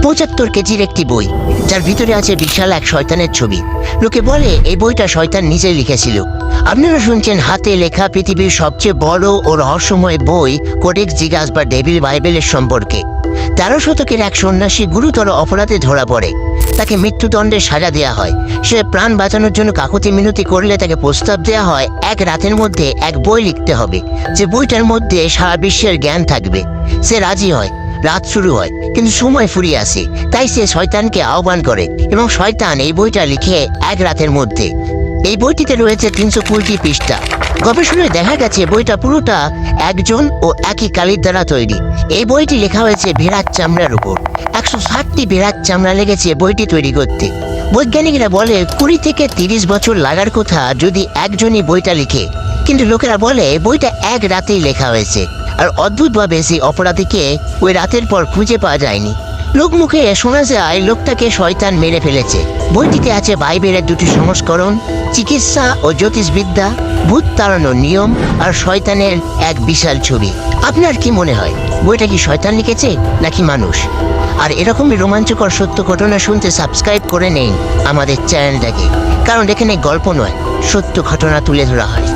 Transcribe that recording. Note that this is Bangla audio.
৭৫ কেজির একটি বই, যার ভিতরে আছে বিশাল এক শয়তানের ছবি। লোকে বলে এই বইটা শয়তান নিজেই লিখেছিল। আপনারা শুনছেন হাতে লেখা পৃথিবীর সবচেয়ে বড় ও রহস্যময় বই কোডেক্স জিগাস বা ডেভিল বাইবেলের সম্পর্কে। ১৩ শতকের এক সন্ন্যাসী গুরুতর অপরাধে ধরা পড়ে, তাকে মৃত্যুদণ্ডের সাজা দেওয়া হয়। সে প্রাণ বাঁচানোর জন্য কাকুতি মিনতি করলে তাকে প্রস্তাব দেওয়া হয় এক রাতের মধ্যে এক বই লিখতে হবে, যে বইটার মধ্যে সারা বিশ্বের জ্ঞান থাকবে। সে রাজি হয়। রাত শুরু হয়, কিন্তু সময় ফুরিয়ে আসে। তাই সে শয়তানকে আহ্বান করে এবং শয়তান এই বইটা লিখে এক রাতের মধ্যে। এই বইটিতে রয়েছে ৩২০ পৃষ্ঠা। গবেষণায় দেখা গেছে বইটা পুরোটা একজন ও একই কালির দ্বারা তৈরি। এই বইটি লেখা হয়েছে ভেড়ার চামড়ার উপর। ১৬০টি ভেড়ার চামড়া লেগেছে বইটি তৈরি করতে। বৈজ্ঞানিকরা বলে ২০ থেকে ৩০ বছর লাগার কথা যদি একজনই বইটা লিখে, কিন্তু লোকেরা বলে বইটা এক রাতেই লেখা হয়েছে। আর অদ্ভুতভাবে সেই অপরাধীকে ওই রাতের পর খুঁজে পাওয়া যায়নি। লোকমুখে শোনা যায় লোকটাকে শয়তান মেরে ফেলেছে। বইটিতে আছে বাইবেলের ২টি সংস্করণ, চিকিৎসা ও জ্যোতিষবিদ্যা, ভূত তাড়ানোর নিয়ম আর শয়তানের এক বিশাল ছবি। আপনার কি মনে হয়, বইটা কি শয়তান লিখেছে নাকি মানুষ? আর এরকমই রোমাঞ্চকর সত্য ঘটনা শুনতে সাবস্ক্রাইব করে নেন আমাদের চ্যানেলটাকে, কারণ এখানে গল্প নয়, সত্য ঘটনা তুলে ধরা হয়।